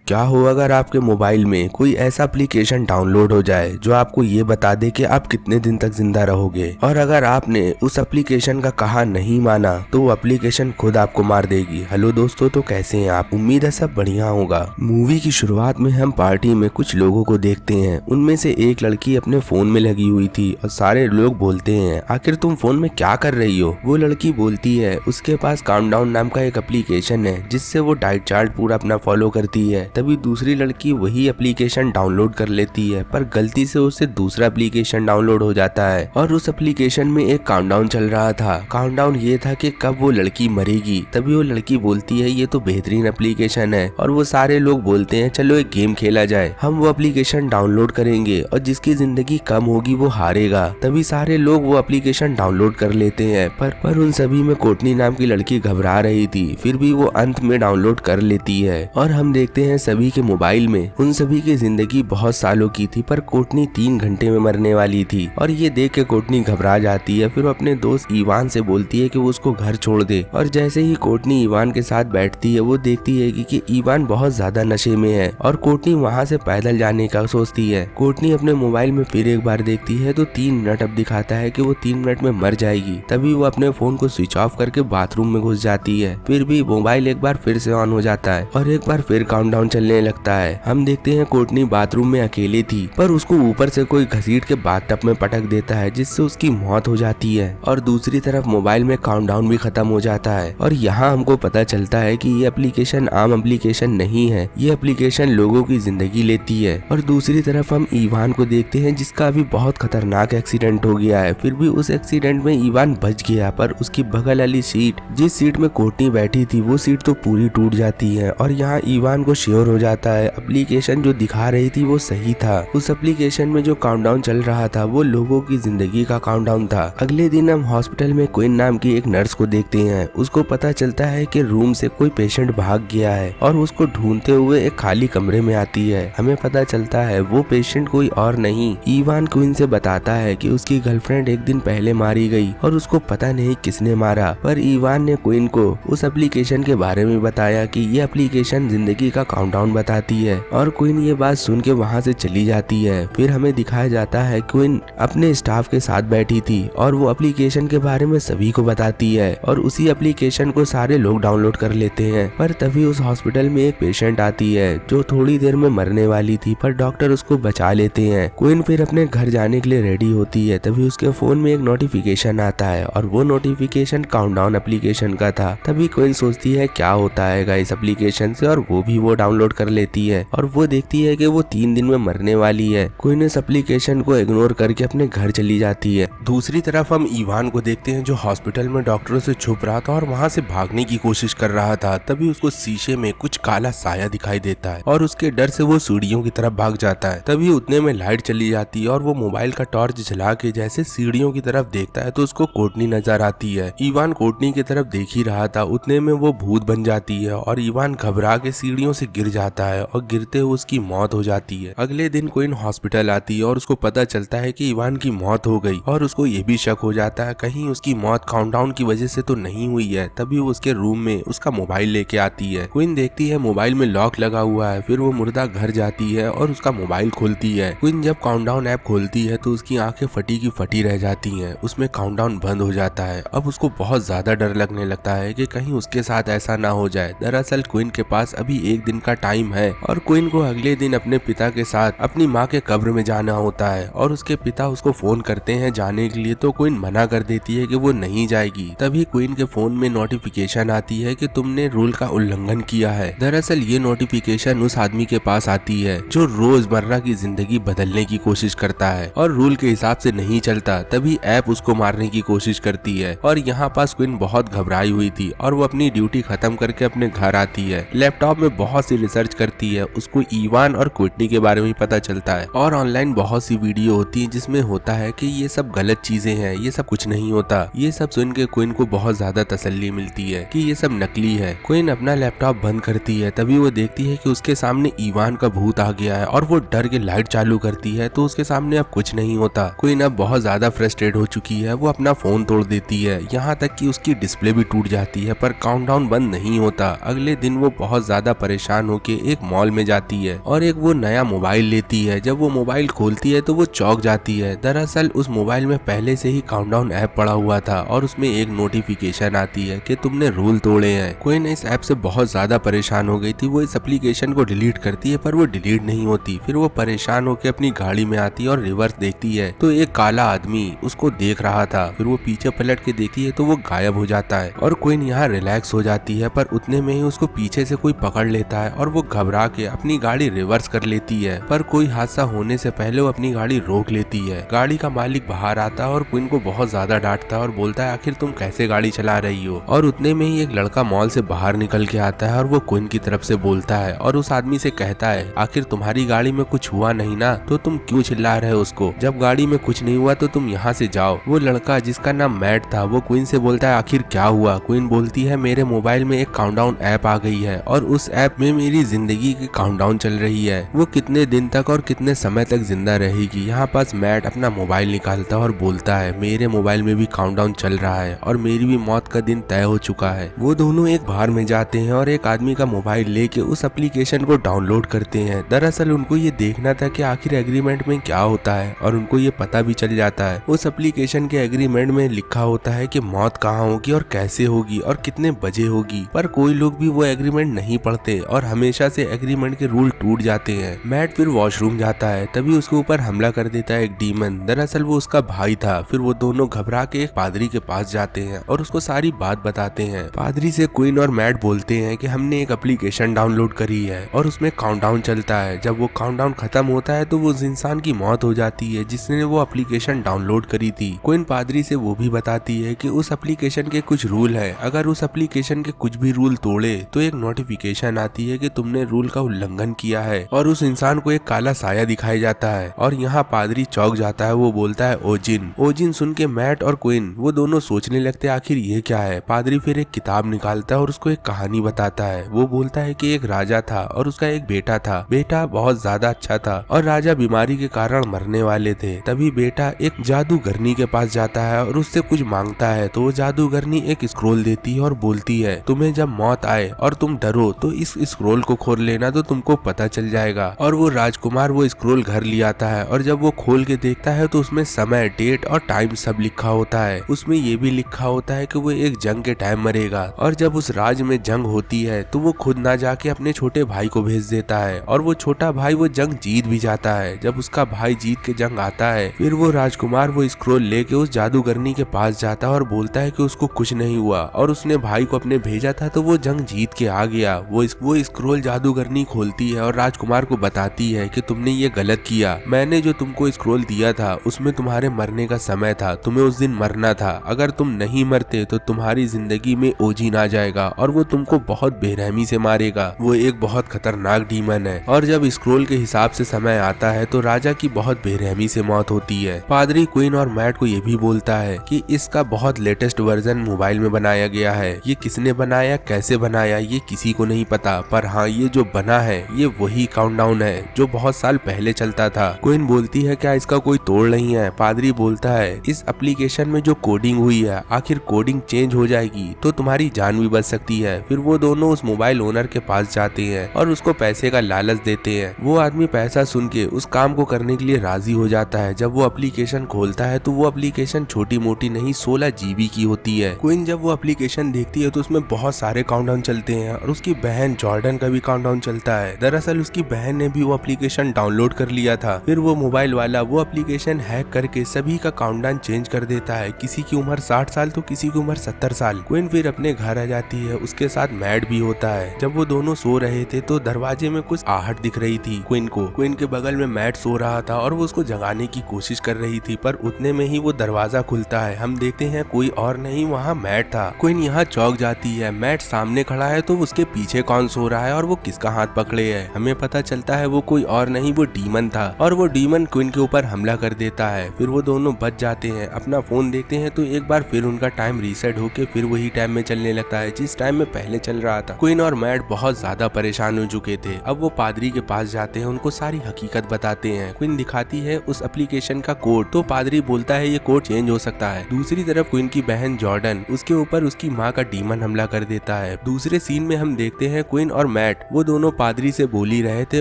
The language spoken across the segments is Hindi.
क्या हो अगर आपके मोबाइल में कोई ऐसा एप्लीकेशन डाउनलोड हो जाए जो आपको ये बता दे कि आप कितने दिन तक जिंदा रहोगे, और अगर आपने उस एप्लीकेशन का कहा नहीं माना तो वो एप्लीकेशन खुद आपको मार देगी। हेलो दोस्तों, तो कैसे हैं आप? उम्मीद है सब बढ़िया होगा। मूवी की शुरुआत में हम पार्टी में कुछ लोगों को देखते हैं। उनमें से एक लड़की अपने फोन में लगी हुई थी और सारे लोग बोलते हैं, आखिर तुम फोन में क्या कर रही हो? वो लड़की बोलती है उसके पास काउंटडाउन नाम का एक एप्लीकेशन है जिससे वो डाइट चार्ट पूरा अपना फॉलो करती है। तभी दूसरी लड़की वही एप्लीकेशन डाउनलोड कर लेती है, पर गलती से उससे दूसरा एप्लीकेशन डाउनलोड हो जाता है और उस एप्लीकेशन में एक काउंटडाउन चल रहा था। काउंटडाउन ये था कि कब वो लड़की मरेगी। तभी वो लड़की बोलती है ये तो बेहतरीन एप्लीकेशन है, और वो सारे लोग बोलते हैं चलो एक गेम खेला जाए। हम वो एप्लीकेशन डाउनलोड करेंगे और जिसकी जिंदगी कम होगी वो हारेगा। तभी सारे लोग वो एप्लीकेशन डाउनलोड कर लेते हैं, पर उन सभी में कोटनी नाम की लड़की घबरा रही थी, फिर भी वो अंत में डाउनलोड कर लेती है। और हम देखते हैं सभी के मोबाइल में उन सभी की जिंदगी बहुत सालों की थी, पर कोटनी 3 घंटे में मरने वाली थी। और ये देख के कोटनी घबरा जाती है। फिर वो अपने दोस्त इवान से बोलती है कि वो उसको घर छोड़ दे। और जैसे ही कोटनी इवान के साथ बैठती है वो देखती है कि इवान बहुत ज्यादा नशे में है और कोटनी वहाँ से पैदल जाने का सोचती है। कोटनी अपने मोबाइल में फिर एक बार देखती है तो 3 मिनट अब दिखाता है कि वो 3 मिनट में मर जाएगी। तभी वो अपने फोन को स्विच ऑफ करके बाथरूम में घुस जाती है। फिर भी मोबाइल एक बार फिर से ऑन हो जाता है और एक बार फिर काउंटडाउन चलने लगता है। हम देखते हैं कोटनी बाथरूम में अकेली थी, पर उसको ऊपर से कोई घसीट के बाथटब में पटक देता है जिससे उसकी मौत हो जाती है। और दूसरी तरफ मोबाइल में काउंटडाउन भी खत्म हो जाता है। और यहाँ हमको पता चलता है कि ये एप्लीकेशन आम एप्लीकेशन नहीं है, ये एप्लीकेशन लोगों की जिंदगी लेती है। और दूसरी तरफ हम इवान को देखते हैं जिसका अभी बहुत खतरनाक एक्सीडेंट हो गया है। फिर भी उस एक्सीडेंट में इवान बच गया, पर उसकी बगल वाली सीट, जिस सीट में कोटनी बैठी थी, वो सीट तो पूरी टूट जाती है। और यहाँ इवान को श्योर हो जाता है एप्लीकेशन जो दिखा रही थी वो सही था। उस एप्लीकेशन में जो काउंटडाउन चल रहा था वो लोगों की जिंदगी का काउंटडाउन था। अगले दिन हम हॉस्पिटल में क्वीन नाम की एक नर्स को देखते हैं। उसको पता चलता है कि रूम से कोई पेशेंट भाग गया है और उसको ढूंढते हुए एक खाली कमरे में आती है। हमें पता चलता है वो पेशेंट कोई और नहीं, इवान क्वीन से बताता है कि उसकी गर्लफ्रेंड एक दिन पहले मारी गई और उसको पता नहीं किसने मारा। पर इवान ने क्वीन को उस एप्लीकेशन के बारे में बताया कि ये एप्लीकेशन जिंदगी का काउंटडाउन बताती है, और क्वीन ये बात सुन के वहाँ से चली जाती है। फिर हमें दिखाया जाता है क्वीन अपने स्टाफ के साथ बैठी थी और वो एप्लीकेशन के बारे में सभी को बताती है, और उसी एप्लीकेशन को सारे लोग डाउनलोड कर लेते हैं। पर तभी उस हॉस्पिटल में एक पेशेंट आती है जो थोड़ी देर में मरने वाली थी, पर डॉक्टर उसको बचा लेते हैं। क्वीन फिर अपने घर जाने के लिए रेडी होती है। तभी उसके फोन में एक नोटिफिकेशन आता है और वो नोटिफिकेशन काउंटडाउन एप्लीकेशन का था। तभी क्वीन सोचती है क्या होता है इस एप्लीकेशन से, और वो डाउनलोड कर लेती है। और वो देखती है कि वो 3 दिन में मरने वाली है। क्वीन इस एप्लीकेशन को इग्नोर करके अपने घर चली जाती है। दूसरी तरफ हम इवान को देखते हैं जो हॉस्पिटल में डॉक्टरों से छुप रहा था और वहाँ से भागने की कोशिश कर रहा था। तभी उसको शीशे में कुछ काला साया दिखाई देता है और उसके डर से वो सीढ़ियों की तरफ भाग जाता है। तभी उतने में लाइट चली जाती है और वो मोबाइल का टॉर्च जला के जैसे सीढ़ियों की तरफ देखता है तो उसको कोटनी नजर आती है। इवान कोटनी की तरफ देख ही रहा था, उतने में वो भूत बन जाती है और इवान घबरा के सीढ़ियों से गिर जाता है और गिरते हुए उसकी मौत हो जाती है। अगले दिन क्वीन हॉस्पिटल आती है और उसको पता चलता है कि इवान की मौत हो गई, और उसको ये भी शक हो जाता है कहीं उसकी मौत काउंटडाउन की वजह से तो नहीं हुई है। तभी वो उसके रूम में उसका मोबाइल लेके आती है। क्वीन देखती है मोबाइल में लॉक लगा हुआ है। फिर वो मुर्दा घर जाती है और उसका मोबाइल खोलती है। क्वीन जब काउंटडाउन ऐप खोलती है तो उसकी आंखें फटी की फटी रह जाती हैं। उसमें काउंटडाउन बंद हो जाता है। अब उसको बहुत ज्यादा डर लगने लगता है कि कहीं उसके साथ ऐसा ना हो जाए। दरअसल क्वीन के पास अभी 1 दिन का टाइम है और क्वीन को अगले दिन अपने पिता के साथ अपनी माँ के कब्र में जाना होता है, और उसके पिता उसको फोन करते हैं जाने के लिए, तो क्वीन मना कर देती है कि वो नहीं जाएगी। तभी क्वीन के फोन में नोटिफिकेशन आती है कि तुमने रूल का उल्लंघन किया है। दरअसल ये नोटिफिकेशन उस आदमी के पास आती है जो रोजमर्रा की जिंदगी बदलने की कोशिश करता है और रूल के हिसाब से नहीं चलता। तभी ऐप उसको मारने की कोशिश करती है, और यहाँ पास क्वीन बहुत घबराई हुई थी और वो अपनी ड्यूटी खत्म करके अपने घर आती है। लैपटॉप में बहुत सी रिसर्च करती है। उसको इवान और कोटनी के बारे में पता चलता है, और ऑनलाइन बहुत सी वीडियो होती है जिसमें होता है कि ये सब गलत चीजें हैं, ये सब कुछ नहीं होता। ये सब सुन के क्वीन को बहुत ज्यादा तसल्ली मिलती है कि ये सब नकली है। क्वीन अपना लैपटॉप बंद करती है। तभी वो देखती है कि उसके सामने इवान का भूत आ गया है और वो डर के लाइट चालू करती है तो उसके सामने अब कुछ नहीं होता। क्वीन अब बहुत ज्यादा फ्रस्ट्रेट हो चुकी है। वो अपना फोन तोड़ देती है, यहाँ तक कि उसकी डिस्प्ले भी टूट जाती है, पर काउंटडाउन बंद नहीं होता। अगले दिन वो बहुत ज्यादा परेशान हो होके एक मॉल में जाती है और एक वो नया मोबाइल लेती है। जब वो मोबाइल खोलती है तो वो चौंक जाती है। दरअसल उस मोबाइल में पहले से ही काउंटडाउन ऐप पड़ा हुआ था और उसमें एक नोटिफिकेशन आती है कि तुमने रूल तोड़े हैं। क्वीन इस ऐप से बहुत ज्यादा परेशान हो गई थी। वो इस एप्लीकेशन को डिलीट करती है पर वो डिलीट नहीं होती। फिर वो परेशान होकर अपनी गाड़ी में आती है और रिवर्स देखती है तो एक काला आदमी उसको देख रहा था। फिर वो पीछे पलट के देखती है तो वो गायब हो जाता है और क्वीन यहाँ रिलैक्स हो जाती है। पर उतने में ही उसको पीछे से कोई पकड़ लेता है और वो घबरा के अपनी गाड़ी रिवर्स कर लेती है। पर कोई हादसा होने से पहले वो अपनी गाड़ी रोक लेती है। गाड़ी का मालिक बाहर आता है और क्वीन को बहुत ज्यादा डांटता है और बोलता है आखिर तुम कैसे गाड़ी चला रही हो। और उतने में ही एक लड़का मॉल से बाहर निकल के आता है और वो क्वीन की तरफ से बोलता है और उस आदमी से कहता है आखिर तुम्हारी गाड़ी में कुछ हुआ नहीं ना, तो तुम क्यों चिल्ला रहे हो उसको? जब गाड़ी में कुछ नहीं हुआ तो तुम यहाँ से जाओ। वो लड़का जिसका नाम मैट था वो क्वीन से बोलता है आखिर क्या हुआ? क्वीन बोलती है मेरे मोबाइल में एक काउंटडाउन ऐप आ गई है और उस ऐप में मेरी जिंदगी की काउंटडाउन चल रही है, वो कितने दिन तक और कितने समय तक जिंदा रहेगी। यहाँ पास मैट अपना मोबाइल निकालता है और बोलता है मेरे मोबाइल में भी काउंटडाउन चल रहा है और मेरी भी मौत का दिन तय हो चुका है। वो दोनों एक बार में जाते हैं और एक आदमी का मोबाइल लेके उस एप्लीकेशन को डाउनलोड करते हैं। दरअसल उनको ये देखना था कि आखिर एग्रीमेंट में क्या होता है और उनको ये पता भी चल जाता है। उस एप्लीकेशन के एग्रीमेंट में लिखा होता है कि मौत कहाँ होगी और कैसे होगी और कितने बजे होगी। पर कोई लोग भी वो एग्रीमेंट नहीं पढ़ते और हमेशा से एग्रीमेंट के रूल टूट जाते हैं। मैट फिर वॉशरूम जाता है, तभी उसके ऊपर हमला कर देता है एक डीमन। दरअसल वो उसका भाई था। फिर वो दोनों घबरा के एक पादरी के पास जाते हैं और उसको सारी बात बताते हैं। पादरी से क्वीन और मैट बोलते हैं कि हमने एक एप्लीकेशन डाउनलोड करी है और उसमें काउंटडाउन चलता है। जब वो काउंटडाउन खत्म होता है तो वो उस इंसान की मौत हो जाती है जिसने वो एप्लीकेशन डाउनलोड करी थी। क्वीन पादरी से वो भी बताती है कि उस एप्लीकेशन के कुछ रूल है, अगर उस एप्लीकेशन के कुछ भी रूल तोड़े तो एक नोटिफिकेशन आती है कि तुमने रूल का उल्लंघन किया है और उस इंसान को एक काला साया दिखाया जाता है। और यहाँ पादरी चौंक जाता है। वो बोलता है ओजिन। ओजिन सुन के मैट और क्वीन वो दोनों सोचने लगते आखिर ये क्या है। पादरी फिर एक किताब निकालता है और उसको एक कहानी बताता है। वो बोलता है कि एक राजा था और उसका एक बेटा था। बेटा बहुत ज्यादा अच्छा था और राजा बीमारी के कारण मरने वाले थे। तभी बेटा एक जादूगरनी के पास जाता है और उससे कुछ मांगता है तो वो जादूगरनी एक स्क्रोल देती है और बोलती है तुम्हें जब मौत आए और तुम डरो तो इस स्क्रोल को खोल लेना तो तुमको पता चल जाएगा। और वो राजकुमार वो स्क्रोल घर ले आता है और जब वो खोल के देखता है तो उसमें समय, डेट और टाइम सब लिखा होता है। उसमें ये भी लिखा होता है कि वो एक जंग के टाइम मरेगा और जब उस राज में जंग होती है तो वो खुद ना जाके अपने छोटे भाई को भेज देता है और वो छोटा भाई वो जंग जीत भी जाता है। जब उसका भाई जीत के जंग आता है फिर वो राजकुमार वो स्क्रोल लेके उस जादूगरनी के पास जाता है और बोलता है कि उसको कुछ नहीं हुआ और उसने भाई को अपने भेजा था तो वो जंग जीत के आ गया। वो स्क्रोल जादूगरनी खोलती है और राजकुमार को बताती है कि तुमने ये गलत किया। मैंने जो तुमको स्क्रोल दिया था उसमें तुम्हारे मरने का समय था, तुम्हें उस दिन मरना था। अगर तुम नहीं मरते तो तुम्हारी जिंदगी में ओजिन आ जाएगा और वो तुमको बहुत बेरहमी से मारेगा। वो एक बहुत खतरनाक डीमन है और जब स्क्रोल के हिसाब से समय आता है तो राजा की बहुत बेरहमी से मौत होती है। पादरी क्वीन और मैट को ये भी बोलता है कि इसका बहुत लेटेस्ट वर्जन मोबाइल में बनाया गया है। ये किसने बनाया, कैसे बनाया, ये किसी को नहीं पता, पर हाँ ये जो बना है ये वही काउंटडाउन है जो बहुत साल पहले चलता था। क्वीन बोलती है क्या इसका कोई तोड़ नहीं है? पादरी बोलता है इस एप्लीकेशन में जो कोडिंग हुई है आखिर कोडिंग चेंज हो जाएगी तो तुम्हारी जान भी बच सकती है। फिर वो दोनों उस मोबाइल ओनर के पास जाते हैं और उसको पैसे का लालच देते हैं। वो आदमी पैसा सुन के उस काम को करने के लिए राजी हो जाता है। जब वो एप्लीकेशन खोलता है तो वो एप्लीकेशन छोटी मोटी नहीं 16 GB की होती है। क्वीन जब वो एप्लीकेशन देखती है तो उसमें बहुत सारे काउंटडाउन चलते हैं और उसकी बहन जॉर्डन का भी काउंटडाउन चलता है। दरअसल उसकी बहन ने भी वो एप्लीकेशन डाउनलोड कर लिया था। फिर वो मोबाइल वाला वो एप्लीकेशन हैक करके सभी का काउंटडाउन चेंज कर देता है। किसी की उम्र 60 साल तो किसी की उम्र 70 साल। क्वीन फिर अपने घर आ जाती है, उसके साथ मैट भी होता है। जब वो दोनों सो रहे थे तो दरवाजे में कुछ आहट दिख रही थी क्वीन को। क्वीन के बगल में मैट सो रहा था और वो उसको जगाने की कोशिश कर रही थी, पर उतने में ही वो दरवाजा खुलता है। हम देखते हैं कोई और नहीं वहाँ मैट था। क्वीन यहाँ चौंक जाती है। मैट सामने खड़ा है तो उसके पीछे कौन सो रहा है और वो किसका हाथ पकड़े है? हमें पता चलता है वो कोई और नहीं वो डीमन था और वो डीमन क्वीन के ऊपर हमला कर देता है। फिर वो दोनों बच जाते हैं। अपना फोन देखते हैं तो एक बार फिर उनका टाइम रीसेट होके फिर वही टाइम में चलने लगता है जिस टाइम में पहले चल रहा था। क्वीन और मैट बहुत ज्यादा परेशान हो चुके थे। अब वो पादरी के पास जाते हैं, उनको सारी हकीकत बताते हैं। क्वीन दिखाती है उस एप्लीकेशन का कोड तो पादरी बोलता है ये कोड चेंज हो सकता है। दूसरी तरफ क्वीन की बहन जॉर्डन उसके ऊपर उसकी माँ का डीमन हमला कर देता है। दूसरे सीन में हम देखते हैं क्वीन और मैट मैट वो दोनों पादरी से बोल ही रहे थे,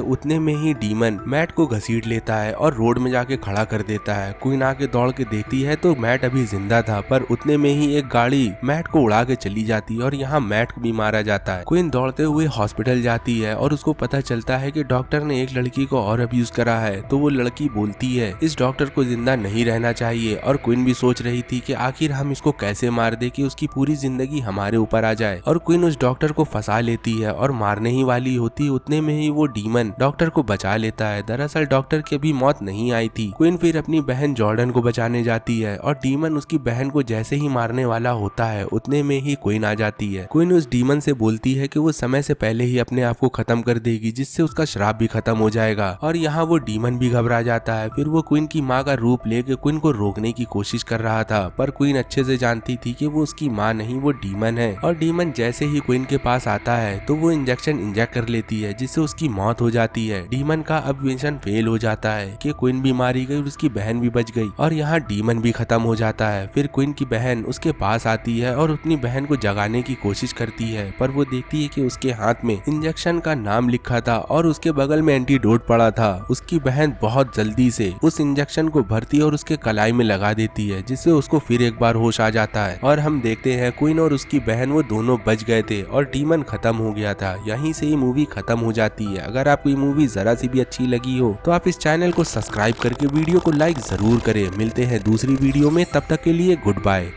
उतने में ही डीमन मैट को घसीट लेता है और रोड में जाके खड़ा कर देता है। क्वीन आके दौड़ के देखती है तो मैट अभी जिंदा था, पर उतने में ही एक गाड़ी मैट को उड़ा के चली जाती है और यहाँ मैट भी मारा जाता है। क्वीन दौड़ते हुए हॉस्पिटल जाती है और उसको पता चलता है कि डॉक्टर ने एक लड़की को और अब्यूज करा है। तो वो लड़की बोलती है इस डॉक्टर को जिंदा नहीं रहना चाहिए, और क्वीन भी सोच रही थी कि आखिर हम इसको कैसे मार दे कि उसकी पूरी जिंदगी हमारे ऊपर आ जाए। और क्वीन उस डॉक्टर को फंसा लेती है और मारने ही वाली होती, उतने में ही वो डीमन डॉक्टर को बचा लेता है। दरअसल डॉक्टर की अभी मौत नहीं आई थी। क्वीन फिर अपनी बहन जॉर्डन को बचाने जाती है और डीमन उसकी बहन को जैसे ही मारने वाला होता है उतने में ही क्वीन आ जाती है। क्वीन उस डीमन से बोलती है कि वो समय से पहले ही अपने आप को खत्म कर देगी, जिससे उसका श्राप भी खत्म हो जाएगा। और यहाँ वो डीमन भी घबरा जाता है। फिर वो क्वीन की माँ का रूप लेके क्वीन को रोकने की कोशिश कर रहा था, पर क्वीन अच्छे से जानती थी कि वो उसकी माँ नहीं, वो डीमन है। और डीमन जैसे ही क्वीन के पास आता है तो वो इंजेक्शन इंजेक्ट कर लेती है, जिससे उसकी मौत हो जाती है। डीमन का अब मिशन फेल हो जाता है कि क्वीन भी मारी गई और उसकी बहन भी बच गई, और यहाँ डीमन भी खत्म हो जाता है। फिर क्वीन की बहन उसके पास आती है और अपनी बहन को जगाने की कोशिश करती है, पर वो देखती है कि उसके हाथ में इंजेक्शन का नाम लिखा था और उसके बगल में एंटीडोट पड़ा था। उसकी बहन बहुत जल्दी से उस इंजेक्शन को भरती और उसके कलाई में लगा देती है, जिससे उसको फिर एक बार होश आ जाता है। और हम देखते हैं क्वीन और उसकी बहन वो दोनों बच गए थे और डीमन खत्म हो गया था। यहीं से ही मूवी खत्म हो जाती है। अगर आपको ये मूवी जरा सी भी अच्छी लगी हो तो आप इस चैनल को सब्सक्राइब करके वीडियो को लाइक जरूर करें। मिलते हैं दूसरी वीडियो में, तब तक के लिए गुड बाय।